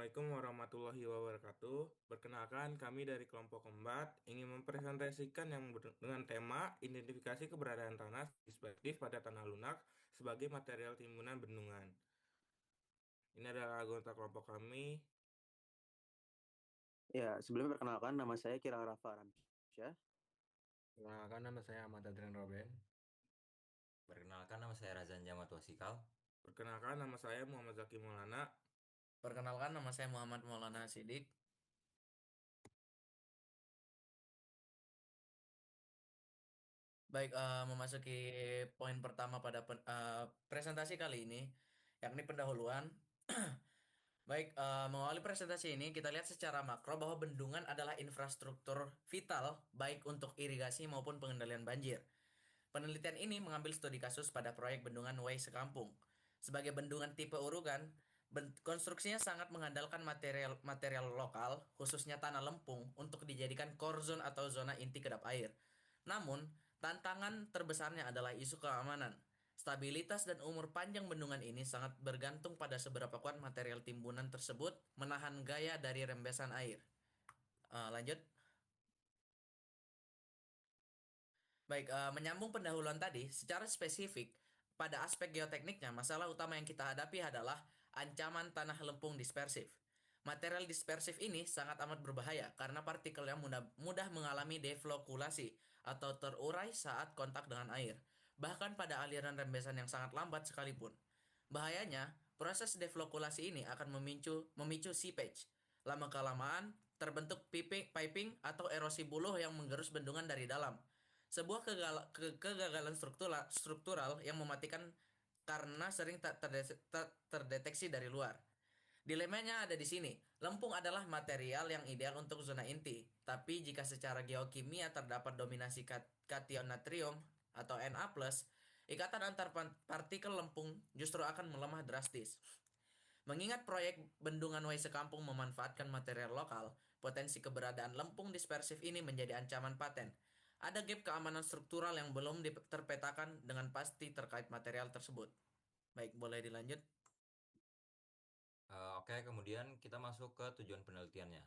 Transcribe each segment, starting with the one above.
Assalamualaikum warahmatullahi wabarakatuh. Perkenalkan, kami dari kelompok Kembat ingin mempresentasikan dengan tema identifikasi keberadaan tanah perspektif pada tanah lunak sebagai material timbunan bendungan. Ini adalah anggota kelompok kami. Ya, sebelumnya perkenalkan nama saya Kirang Rafa Ramsyah. Perkenalkan, nama saya Ahmad Adrian Robin. Perkenalkan nama saya Razan Jamat Wasikal. Perkenalkan, nama saya Muhammad Zaki Maulana. Perkenalkan, nama saya Muhammad Maulana Sidik. Baik, memasuki poin pertama pada presentasi kali ini, yakni pendahuluan. Baik, mengawali presentasi ini, kita lihat secara makro bahwa bendungan adalah infrastruktur vital baik untuk irigasi maupun pengendalian banjir. Penelitian ini mengambil studi kasus pada proyek bendungan Way Sekampung. Sebagai bendungan tipe urugan, konstruksinya sangat mengandalkan material lokal, khususnya tanah lempung, untuk dijadikan core zone atau zona inti kedap air. Namun, tantangan terbesarnya adalah isu keamanan. Stabilitas dan umur panjang bendungan ini sangat bergantung pada seberapa kuat material timbunan tersebut menahan gaya dari rembesan air. Lanjut. Baik, menyambung pendahuluan tadi, secara spesifik, pada aspek geotekniknya, masalah utama yang kita hadapi adalah ancaman tanah lempung dispersif. Material dispersif ini sangat amat berbahaya karena partikelnya mudah mengalami deflokulasi atau terurai saat kontak dengan air, bahkan pada aliran rembesan yang sangat lambat sekalipun. Bahayanya, proses deflokulasi ini akan memicu seepage. Lama-kelamaan, terbentuk piping atau erosi buluh yang menggerus bendungan dari dalam. Sebuah kegagalan struktural yang mematikan karena sering tak terdeteksi dari luar. Dilemanya ada di sini. Lempung adalah material yang ideal untuk zona inti, tapi jika secara geokimia terdapat dominasi kation natrium atau Na+, ikatan antar partikel lempung justru akan melemah drastis. Mengingat proyek bendungan Way Sekampung memanfaatkan material lokal, potensi keberadaan lempung dispersif ini menjadi ancaman paten. Ada gap keamanan struktural yang belum terpetakan dengan pasti terkait material tersebut. Baik, boleh dilanjut. Oke, kemudian kita masuk ke tujuan penelitiannya.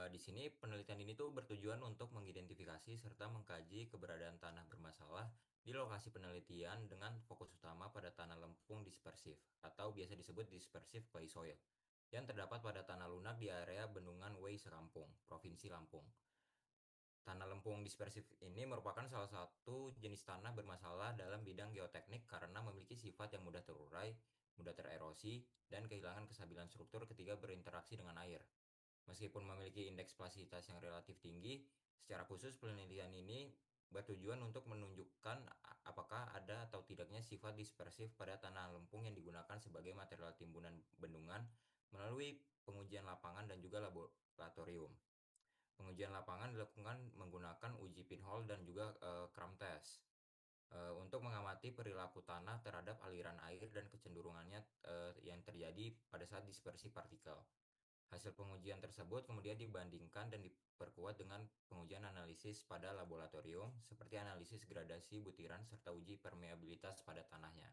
Di sini penelitian ini tuh bertujuan untuk mengidentifikasi serta mengkaji keberadaan tanah bermasalah di lokasi penelitian dengan fokus utama pada tanah lempung dispersif atau biasa disebut dispersif clay soil yang terdapat pada tanah lunak di area Bendungan Way Sekampung, Provinsi Lampung. Tanah lempung dispersif ini merupakan salah satu jenis tanah bermasalah dalam bidang geoteknik karena memiliki sifat yang mudah terurai, mudah tererosi, dan kehilangan kestabilan struktur ketika berinteraksi dengan air. Meskipun memiliki indeks plastisitas yang relatif tinggi, secara khusus penelitian ini bertujuan untuk menunjukkan apakah ada atau tidaknya sifat dispersif pada tanah lempung yang digunakan sebagai material timbunan bendungan melalui pengujian lapangan dan juga laboratorium. Pengujian lapangan dilakukan menggunakan uji pinhole dan juga cram test untuk mengamati perilaku tanah terhadap aliran air dan kecenderungannya yang terjadi pada saat dispersi partikel. Hasil pengujian tersebut kemudian dibandingkan dan diperkuat dengan pengujian analisis pada laboratorium seperti analisis gradasi butiran serta uji permeabilitas pada tanahnya.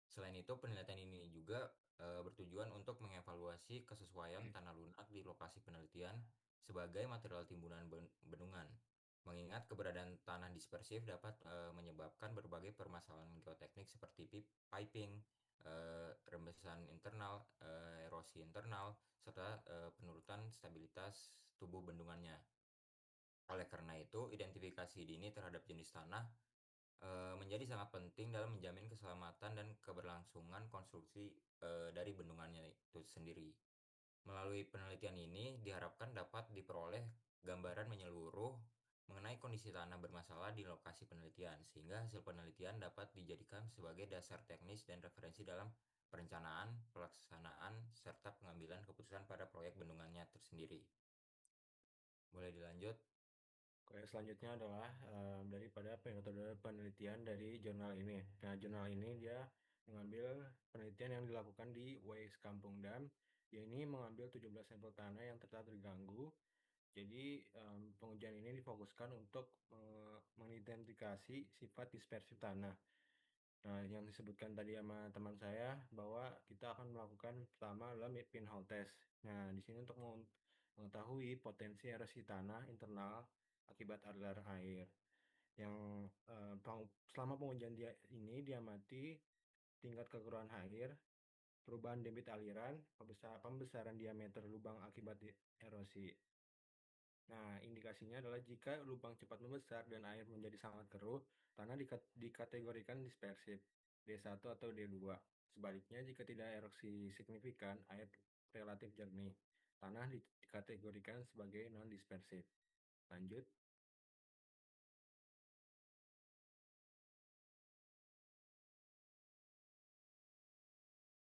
Selain itu, penelitian ini juga bertujuan untuk mengevaluasi kesesuaian tanah lunak di lokasi penelitian sebagai material timbunan bendungan. Mengingat keberadaan tanah dispersif dapat menyebabkan berbagai permasalahan geoteknik seperti piping, rembesan internal, erosi internal, serta penurunan stabilitas tubuh bendungannya. Oleh karena itu, identifikasi dini terhadap jenis tanah menjadi sangat penting dalam menjamin keselamatan dan keberlangsungan konstruksi dari bendungannya itu sendiri. Melalui penelitian ini diharapkan dapat diperoleh gambaran menyeluruh mengenai kondisi tanah bermasalah di lokasi penelitian, sehingga hasil penelitian dapat dijadikan sebagai dasar teknis dan referensi dalam perencanaan, pelaksanaan, serta pengambilan keputusan pada proyek bendungannya tersendiri. Boleh dilanjut? Oke, selanjutnya adalah daripada metode penelitian dari jurnal ini. Nah, jurnal ini dia mengambil penelitian yang dilakukan di Waste Kampung Dam. Dia ini mengambil 17 sampel tanah yang terganggu. Jadi, pengujian ini difokuskan untuk mengidentifikasi sifat dispersif tanah. Nah, yang disebutkan tadi sama teman saya bahwa kita akan melakukan pertama adalah pinhole test. Nah, di sini untuk mengetahui potensi erosi tanah internal akibat aliran air. Yang selama pengujian ini diamati tingkat kekeruhan air, perubahan debit aliran, pembesaran diameter lubang akibat erosi. Nah, indikasinya adalah jika lubang cepat membesar dan air menjadi sangat keruh, tanah dikategorikan dispersif, D1 atau D2. Sebaliknya, jika tidak erosi signifikan, air relatif jernih, tanah dikategorikan sebagai non-dispersif. Lanjut.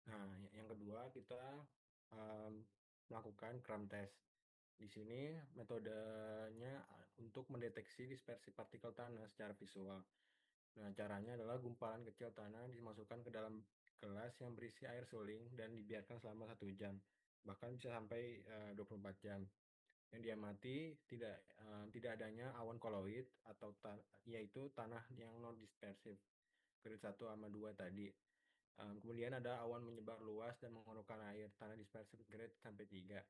Nah, yang kedua kita melakukan cram test. Di sini metodenya untuk mendeteksi dispersi partikel tanah secara visual. Nah, caranya adalah gumpalan kecil tanah dimasukkan ke dalam gelas yang berisi air suling dan dibiarkan selama 1 jam, bahkan bisa sampai 24 jam. Yang diamati tidak adanya awan koloid atau yaitu tanah yang non dispersif, grade 1 sama 2 tadi. Kemudian ada awan menyebar luas dan mengurukan air, tanah dispersif grade sampai 3.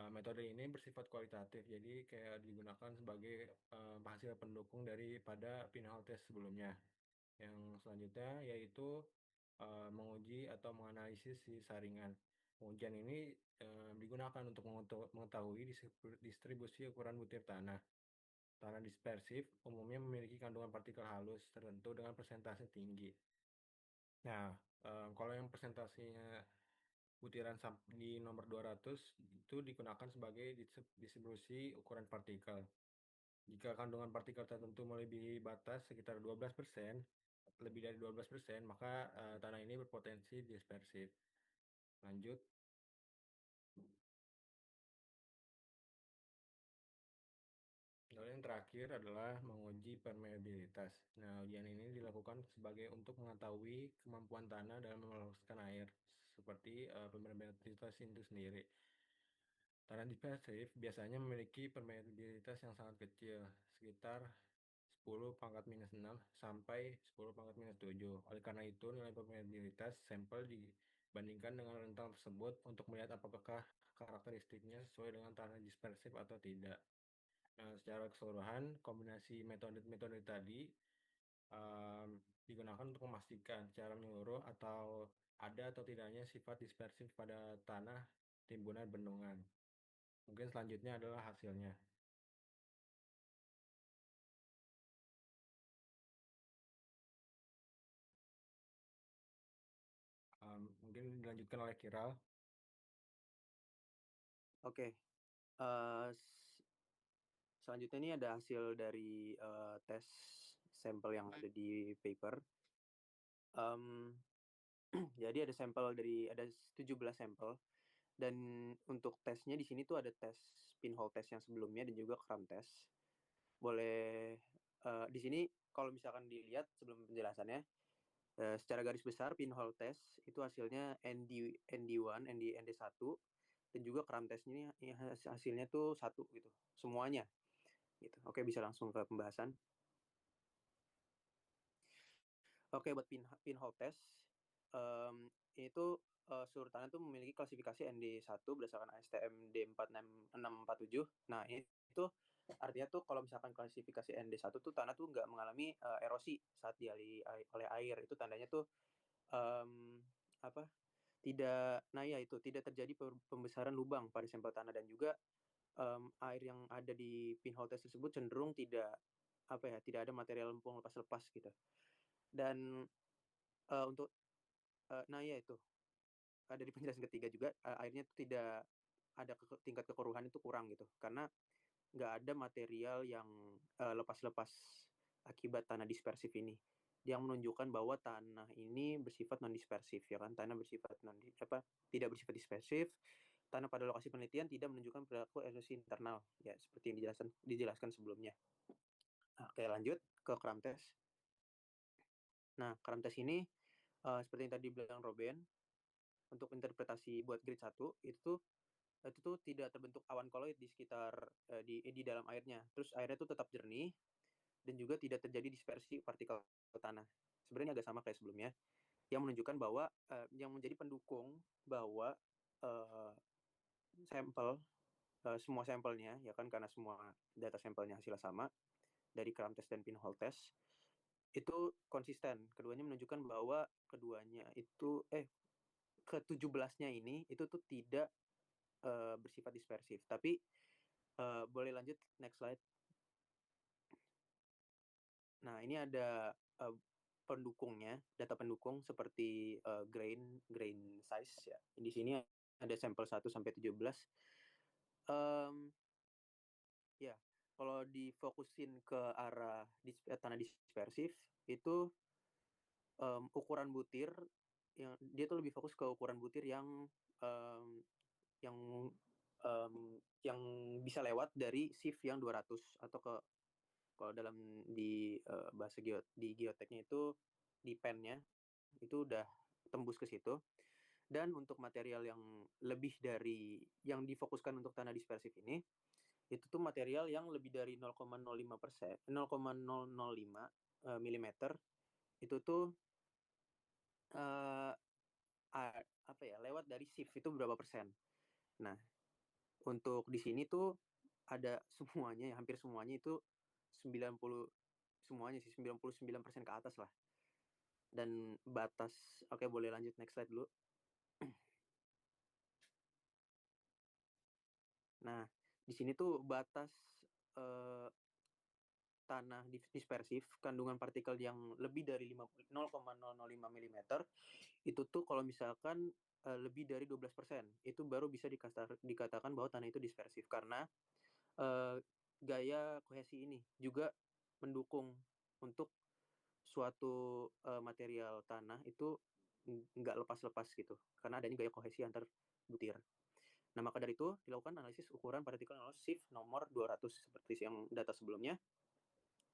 Metode ini bersifat kualitatif, jadi kayak digunakan sebagai hasil pendukung daripada pinhole test sebelumnya. Yang selanjutnya yaitu menguji atau menganalisis si saringan. Pengujian ini digunakan untuk mengetahui distribusi ukuran butir tanah. Tanah dispersif umumnya memiliki kandungan partikel halus tertentu dengan persentase tinggi. Nah, kalau yang persentasenya butiran di nomor 200 itu digunakan sebagai distribusi ukuran partikel. Jika kandungan partikel tertentu melebihi batas sekitar 12%, lebih dari 12%, maka tanah ini berpotensi dispersif. Lanjut. Lalu yang terakhir adalah menguji permeabilitas. Nah, ujian ini dilakukan untuk mengetahui kemampuan tanah dalam meloloskan air, seperti permeabilitas itu sendiri. Tanah dispersif biasanya memiliki permeabilitas yang sangat kecil, sekitar 10 pangkat minus 6 sampai 10 pangkat minus 7. Oleh karena itu, nilai permeabilitas sampel dibandingkan dengan rentang tersebut untuk melihat apakah karakteristiknya sesuai dengan tanah dispersif atau tidak. Nah, secara keseluruhan, kombinasi metode tadi digunakan untuk memastikan secara menyeluruh ada atau tidaknya sifat dispersif pada tanah timbunan bendungan. Mungkin selanjutnya adalah hasilnya. Mungkin dilanjutkan oleh Kiral. Oke. Selanjutnya ini ada hasil dari tes sampel yang ada di paper. Jadi ada 17 sampel, dan untuk tesnya di sini tuh ada tes pinhole test yang sebelumnya dan juga cram test. Boleh di sini kalau misalkan dilihat sebelum penjelasannya, secara garis besar pinhole test itu hasilnya ND1, ND1, dan juga cram testnya ini hasilnya tuh 1 gitu, semuanya gitu. Oke, bisa langsung ke pembahasan. Oke, buat pinhole test itu seluruh tanah itu memiliki klasifikasi ND1 berdasarkan ASTM D46647. Nah, itu artinya tuh kalau misalkan klasifikasi ND1 tuh tanah tuh nggak mengalami erosi saat dialiri oleh air. Itu tandanya tuh tidak terjadi pembesaran lubang pada sampel tanah, dan juga air yang ada di pinhole test tersebut cenderung tidak ada material lempung lepas-lepas gitu. Dan untuk itu ada di penjelasan ketiga juga, airnya itu tidak ada tingkat kekeruhan itu kurang gitu, karena nggak ada material yang lepas-lepas akibat tanah dispersif ini, yang menunjukkan bahwa tanah ini bersifat non dispersif, ya kan. Tanah tidak bersifat dispersif. Tanah pada lokasi penelitian tidak menunjukkan perilaku erosi internal, ya seperti yang dijelaskan sebelumnya. Oke, lanjut ke cram test. Nah, cram test ini seperti yang tadi bilang Robin, untuk interpretasi buat grade 1 itu tuh tidak terbentuk awan koloid di sekitar di dalam airnya. Terus airnya tuh tetap jernih dan juga tidak terjadi dispersi partikel tanah. sebenarnya agak sama kayak sebelumnya, yang menunjukkan bahwa yang menjadi pendukung bahwa sampel semua sampelnya ya kan, karena semua data sampelnya hasilnya sama dari cram test dan pinhole test itu konsisten. Keduanya menunjukkan bahwa keduanya itu ke-17-nya ini itu tuh tidak bersifat dispersif. Tapi boleh lanjut next slide. Nah, ini ada pendukungnya, data pendukung seperti grain size ya. Di sini ada sampel 1 sampai 17. Ya, kalau difokusin ke arah tanah dispersif itu ukuran butir yang dia tuh lebih fokus ke ukuran butir yang um, yang um, yang bisa lewat dari SIF yang 200 atau ke kalau dalam di bahasa di geoteknya itu di pennya itu udah tembus ke situ. Dan untuk material yang lebih dari yang difokuskan untuk tanah dispersif ini itu tuh material yang lebih dari 0,05%, 0,005 milimeter itu tuh apa ya, lewat dari SIF itu berapa persen. Nah, untuk di sini tuh ada semuanya ya, hampir semuanya itu 90 semuanya sih 99% ke atas lah. Dan batas, oke boleh lanjut next slide dulu. Nah, di sini tuh batas tanah dispersif kandungan partikel yang lebih dari 0,005 mm itu tuh kalau misalkan lebih dari 12% itu baru bisa dikatakan bahwa tanah itu dispersif, karena gaya kohesi ini juga mendukung untuk suatu material tanah itu nggak lepas-lepas gitu, karena adanya gaya kohesi antar butir. Nah, maka dari itu dilakukan analisis ukuran partikel SIF nomor 200 seperti yang data sebelumnya,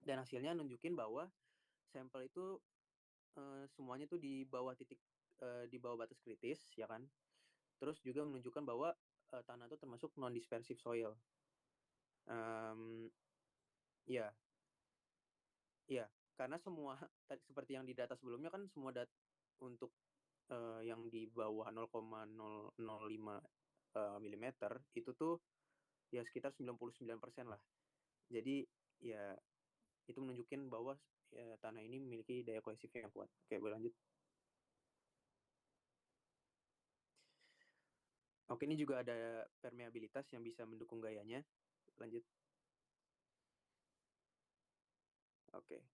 dan hasilnya nunjukin bahwa sampel itu semuanya tuh di bawah titik di bawah batas kritis ya kan. Terus juga menunjukkan bahwa tanah itu termasuk non dispersive soil. Ya, ya, karena semua seperti yang di data sebelumnya kan semua untuk yang di bawah 0,005 mm itu tuh ya sekitar 99% lah. Jadi ya itu menunjukkan bahwa ya, tanah ini memiliki daya kohesif yang kuat. Oke, boleh lanjut. Oke, ini juga ada permeabilitas yang bisa mendukung gayanya. Lanjut. Oke.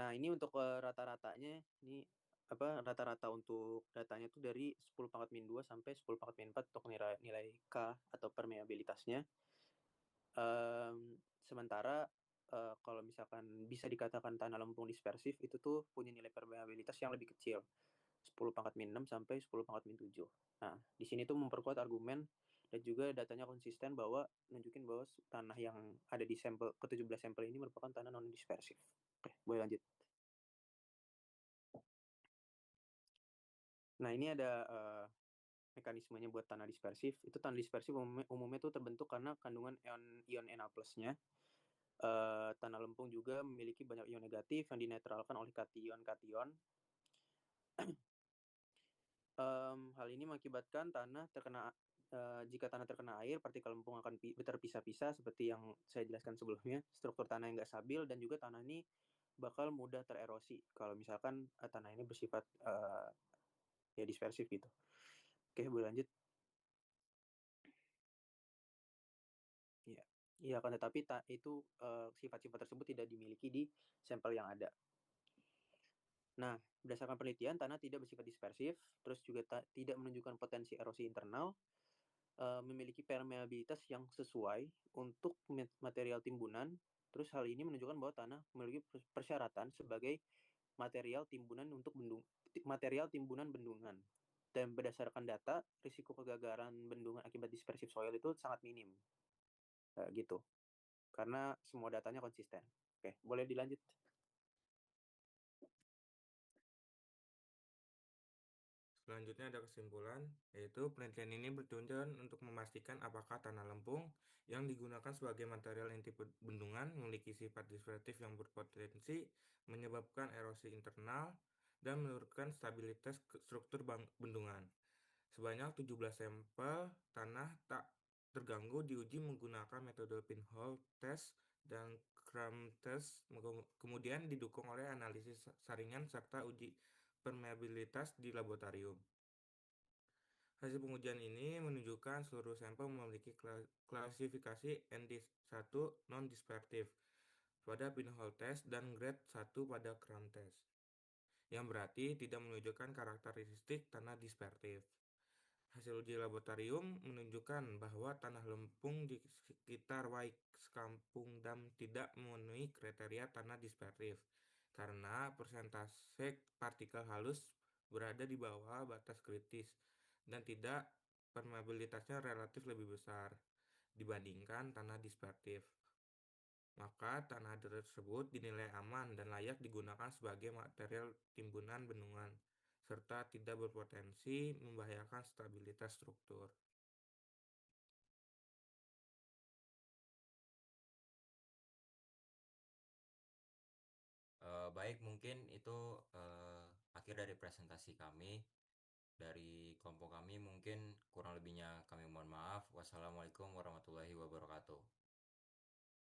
Nah, ini untuk rata-ratanya, ini apa rata-rata untuk datanya itu dari 10 pangkat min 2 sampai 10 pangkat min 4 untuk nilai K atau permeabilitasnya. Sementara kalau misalkan bisa dikatakan tanah lempung dispersif itu tuh punya nilai permeabilitas yang lebih kecil, 10 pangkat min 6 sampai 10 pangkat min 7. Nah, di sini tuh memperkuat argumen dan juga datanya konsisten bahwa nunjukin bahwa tanah yang ada di sampel ke-17 sampel ini merupakan tanah non dispersif. Oke, boleh lanjut. Nah, ini ada mekanismenya buat tanah dispersif. Itu tanah dispersif umumnya tuh terbentuk karena kandungan ion Na plusnya. Tanah lempung juga memiliki banyak ion negatif yang dinetralkan oleh kation-kation. Hal ini mengakibatkan jika tanah terkena air, partikel lempung akan terpisah-pisah seperti yang saya jelaskan sebelumnya. Struktur tanah yang nggak stabil dan juga tanah ini bakal mudah tererosi kalau misalkan tanah ini bersifat ya dispersif gitu. Oke, boleh lanjut. Iya, iya kan, tetapi itu sifat-sifat tersebut tidak dimiliki di sampel yang ada. Nah, berdasarkan penelitian, tanah tidak bersifat dispersif, terus juga tidak menunjukkan potensi erosi internal, memiliki permeabilitas yang sesuai untuk material timbunan. Terus hal ini menunjukkan bahwa tanah memiliki persyaratan sebagai material timbunan bendungan. Dan berdasarkan data, risiko kegagalan bendungan akibat dispersif soil itu sangat minim. Gitu. Karena semua datanya konsisten. Oke, boleh dilanjut. Selanjutnya ada kesimpulan, yaitu penelitian ini bertujuan untuk memastikan apakah tanah lempung yang digunakan sebagai material inti bendungan memiliki sifat dispersif yang berpotensi menyebabkan erosi internal dan menurunkan stabilitas struktur bendungan. Sebanyak 17 sampel tanah tak terganggu diuji menggunakan metode pinhole test dan cram test, kemudian didukung oleh analisis saringan serta uji permeabilitas di laboratorium. Hasil pengujian ini menunjukkan seluruh sampel memiliki klasifikasi ND1 non-dispersiv pada pinhole test dan grade 1 pada cram test, yang berarti tidak menunjukkan karakteristik tanah dispersiv. Hasil uji laboratorium menunjukkan bahwa tanah lempung di sekitar Wais Kampung Dam tidak memenuhi kriteria tanah dispersif karena persentase partikel halus berada di bawah batas kritis dan tidak permeabilitasnya relatif lebih besar dibandingkan tanah dispersif. Maka tanah tersebut dinilai aman dan layak digunakan sebagai material timbunan bendungan serta tidak berpotensi membahayakan stabilitas struktur. Baik, mungkin itu akhir dari presentasi kami. Dari kelompok kami mungkin kurang lebihnya kami mohon maaf. Wassalamualaikum warahmatullahi wabarakatuh.